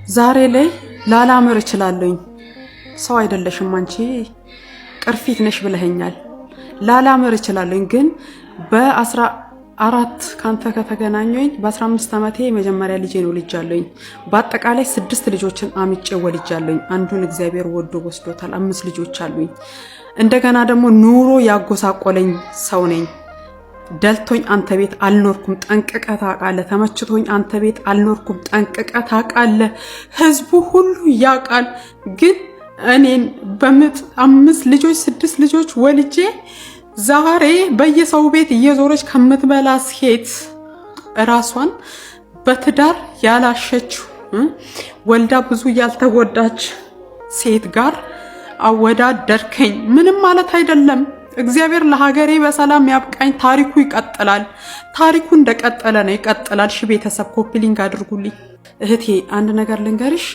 ዛሬ ላይ ላላምር እችላለሁኝ። ሰው አይደለሽም አንቺ ቅርፊት ነሽ ብለኸኛል። ላላምር እችላለሁኝ ግን በ14 ካንተ ከተገናኘኝ በ15 ዓመቴ መጀመሪያ ልጄ ነው ልጃለሁኝ። በአጠቃላይ 6 ልጆችን አምጬ ወልጃለሁኝ። አንዱን እግዚአብሔር ወዶ ወስዶታል። 5 ልጆች አሉኝ። እንደገና ደግሞ ኑሮ ያጎሳቆለኝ ሰው ነኝ። ደልቶኝ አንተ ቤት አልኖርኩም ጠንቅቀህ ታውቃለህ። ተመችቶኝ አንተ ቤት አልኖርኩም ጠንቅቀህ ታውቃለህ። ህዝቡ ሁሉ ያውቃል። ግን እኔን በምጥ 5 ልጆች 6 ልጆች ወልጄ ዛሬ በየሰው ቤት እየዞረች ከምትበላ ሴት ራሷን በትዳር ያላሸችው ወልዳ ብዙ ያልተጎዳች ሴት ጋር አወዳደርከኝ። ምንም ማለት አይደለም። እግዚአብሔር ለሀገሬ በሰላም ያብቃኝ። ታሪኩ ይቀጥላል። ታሪኩ እንደቀጠለ ነው፣ ይቀጥላል። እሺ ቤተሰብ ኮፒሊንግ አድርጉልኝ። እህቴ አንድ ነገር ልንገርሽ።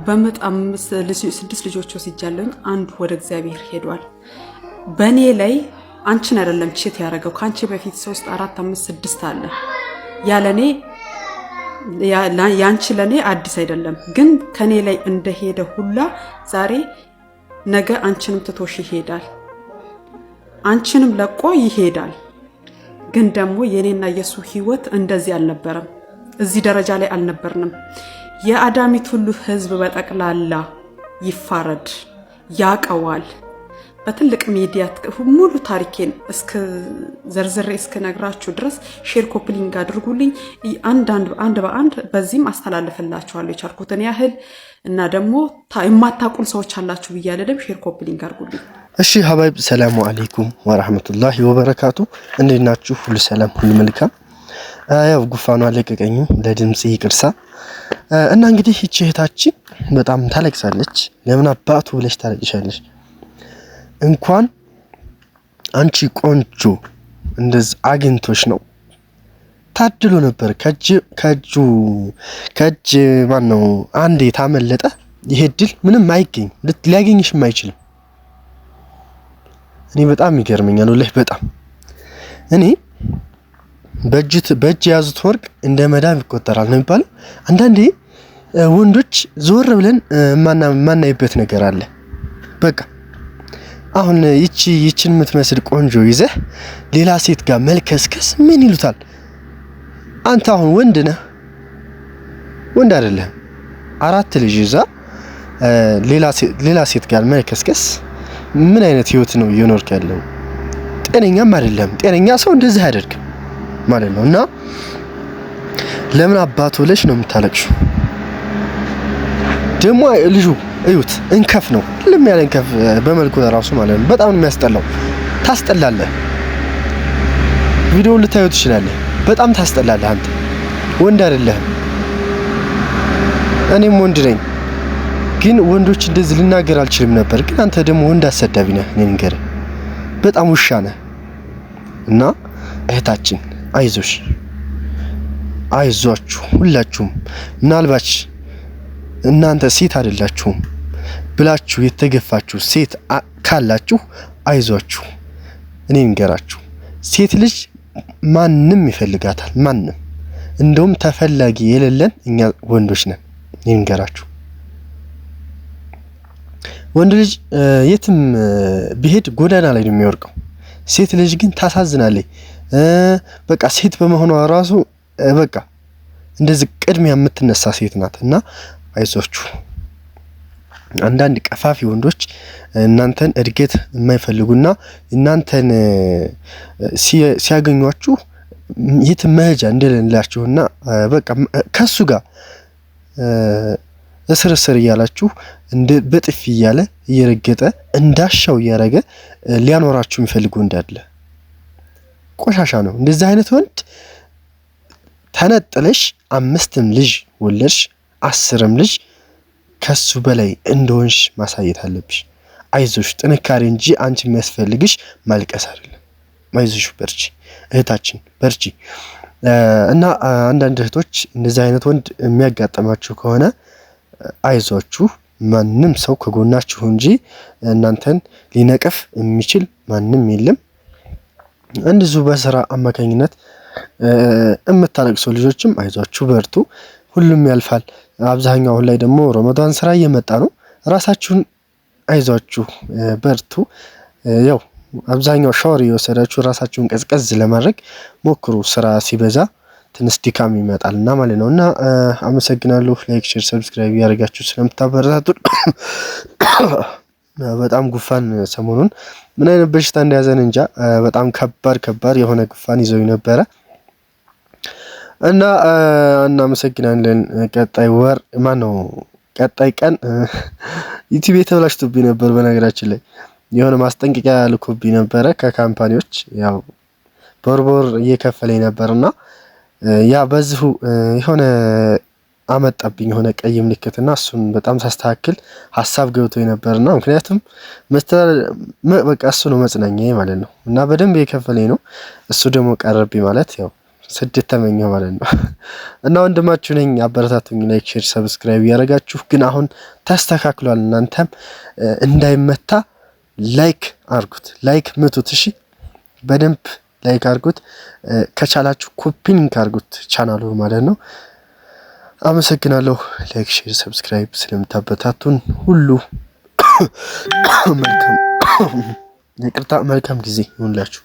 በምጥ 6 ልጆች ወስጃለሁኝ። አንዱ ወደ እግዚአብሔር ሄዷል። በኔ ላይ አንቺን አይደለም ቺት ያደረገው፣ ካንቺ በፊት 3 4 5 6 አለ። ያለኔ ያንቺ ለኔ አዲስ አይደለም። ግን ከኔ ላይ እንደሄደ ሁላ ዛሬ ነገ አንቺንም ትቶሽ ይሄዳል። አንቺንም ለቆ ይሄዳል። ግን ደግሞ የኔና የሱ ህይወት እንደዚህ አልነበረም። እዚህ ደረጃ ላይ አልነበርንም። የአዳሚት ሁሉ ህዝብ በጠቅላላ ይፋረድ፣ ያቀዋል። በትልቅ ሚዲያ ሙሉ ታሪኬን እስከ ዘርዝሬ እስከ ነግራችሁ ድረስ ሼር ኮፕሊንግ አድርጉልኝ። አንድ በአንድ በዚህም አስተላልፍላችኋለሁ የቻልኩትን ያህል እና ደግሞ የማታውቁን ሰዎች አላችሁ ብያለሁ። ሼር ኮፕሊንግ አድርጉልኝ። እሺ ሀባይብ ሰላሙ አለይኩም ወራህመቱላሂ ወበረካቱ። እንዴት ናችሁ? ሁሉ ሰላም፣ ሁሉ መልካም። ያው ጉፋኑ አለቀቀኝም፣ ለድምጽ ይቅርሳ። እና እንግዲህ እቺ እህታችን በጣም ታለቅሳለች። ለምን አባቱ ብለሽ ታለቅሻለሽ? እንኳን አንቺ ቆንጆ እንደዚህ አግኝቶሽ ነው ታድሎ ነበር። ከእጅ ማን ነው አንዴ ታመለጠ። ይሄ ድል ምንም አይገኝ ሊያገኝሽም አይችልም። እኔ በጣም ይገርመኛል ወላሂ በጣም እኔ በእጅ ያዙት ወርቅ እንደ መዳብ ይቆጠራል ነው የሚባለው። አንዳንዴ ወንዶች ዞር ብለን ማናይበት ነገር አለ። በቃ አሁን ይቺን የምትመስል ቆንጆ ይዘህ ሌላ ሴት ጋር መልከስከስ ምን ይሉታል? አንተ አሁን ወንድ ነህ? ወንድ አይደለህም። 4 ልጅ ይዛ ሌላ ሴት ጋር መልከስከስ ምን አይነት ህይወት ነው እየኖርክ ያለው? ጤነኛም አይደለም። ጤነኛ ሰው እንደዚህ አያደርግም ማለት ነው። እና ለምን አባቱ ለሽ ነው የምታለቅሽው? ደግሞ ልጁ እዩት፣ እንከፍ ነው ልም ያለ እንከፍ በመልኩ ራሱ ማለት ነው። በጣም ነው የሚያስጠላው። ታስጠላለህ። ቪዲዮውን ልታዩ ትችላለህ። በጣም ታስጠላለህ። አንተ ወንድ አይደለህም። እኔም ወንድ ነኝ፣ ግን ወንዶች እንደዚህ ልናገር አልችልም ነበር። ግን አንተ ደግሞ ወንድ አሰዳቢ ነህ። እኔ ንገር በጣም ውሻ ነህ። እና እህታችን አይዞሽ፣ አይዟችሁ ሁላችሁም። ምናልባት እናንተ ሴት አይደላችሁም ብላችሁ የተገፋችሁ ሴት ካላችሁ አይዟችሁ። እኔ ንገራችሁ፣ ሴት ልጅ ማንም ይፈልጋታል። ማንም እንደውም ተፈላጊ የሌለን እኛ ወንዶች ነን። እኔ ንገራችሁ፣ ወንድ ልጅ የትም ቢሄድ ጎዳና ላይ ነው የሚወርቀው። ሴት ልጅ ግን ታሳዝናለች። በቃ ሴት በመሆኗ ራሱ በቃ እንደዚህ ቅድሚያ የምትነሳ ሴት ናት። እና አይዟችሁ። አንዳንድ ቀፋፊ ወንዶች እናንተን እድገት የማይፈልጉና እናንተን ሲያገኟችሁ የትም መሄጃ እንደሌላችሁና በቃ ከሱ ጋር እስር እያላችሁ በጥፊ እያለ እየረገጠ እንዳሻው እያረገ ሊያኖራችሁ የሚፈልጉ እንዳለ ቆሻሻ ነው። እንደዚህ አይነት ወንድ ተነጥለሽ 5ም ልጅ ወለድሽ 10ም ልጅ ከሱ በላይ እንደሆንሽ ማሳየት አለብሽ። አይዞሽ፣ ጥንካሬ እንጂ አንቺ የሚያስፈልግሽ ማልቀስ አይደለም። አይዞሽ፣ በርቺ እህታችን፣ በርቺ። እና አንዳንድ እህቶች እንደዚህ አይነት ወንድ የሚያጋጥማችሁ ከሆነ አይዟችሁ። ማንም ሰው ከጎናችሁ እንጂ እናንተን ሊነቅፍ የሚችል ማንም የለም። እንደዚሁ በስራ አማካኝነት የምታለቅሱ ልጆችም አይዟችሁ፣ በርቱ። ሁሉም ያልፋል። አብዛኛው አሁን ላይ ደግሞ ረመዳን ስራ እየመጣ ነው። ራሳችሁን አይዟችሁ በርቱ። ያው አብዛኛው ሻወር እየወሰዳችሁ ራሳችሁን ቀዝቀዝ ለማድረግ ሞክሩ። ስራ ሲበዛ ትንሽ ድካም ይመጣልና ማለት ነው። እና አመሰግናለሁ። ላይክ፣ ሼር፣ ሰብስክራይብ ያደርጋችሁ ስለምታበረታቱ። በጣም ጉፋን ሰሞኑን ምን አይነት በሽታ እንደያዘን እንጃ። በጣም ከባድ የሆነ ጉፋን ይዘው ነበረ እና እናመሰግናለን። ቀጣይ ቀን ዩቲዩብ ተበላሽቶብኝ ነበር። በነገራችን ላይ የሆነ ማስጠንቀቂያ ልኮብኝ ነበረ ከካምፓኒዎች ያው ቦርቦር እየከፈለኝ ነበርና ያ በዚሁ የሆነ አመጣብኝ የሆነ ቀይ ምልክትና እሱን በጣም ሳስተካክል ሐሳብ ገብቶኝ ነበርና ምክንያቱም በቃ እሱ ነው መጽናኛዬ ማለት ነው እና በደንብ የከፈለኝ ነው። እሱ ደግሞ ቀረብኝ ማለት ያው ስደት ተመኘው ማለት ነው። እና ወንድማችሁ ነኝ። አበረታቱኝ። ላይክ፣ ሼር፣ ሰብስክራይብ ያደርጋችሁ። ግን አሁን ተስተካክሏል። እናንተም እንዳይመታ ላይክ አርጉት። ላይክ ምቱት። እሺ በደንብ ላይክ አርጉት። ከቻላችሁ ኮፒንግ አርጉት ቻናሉ ማለት ነው። አመሰግናለሁ። ላይክ፣ ሼር፣ ሰብስክራይብ ስለምታበታቱን ሁሉ መልካም ጊዜ ይሁንላችሁ።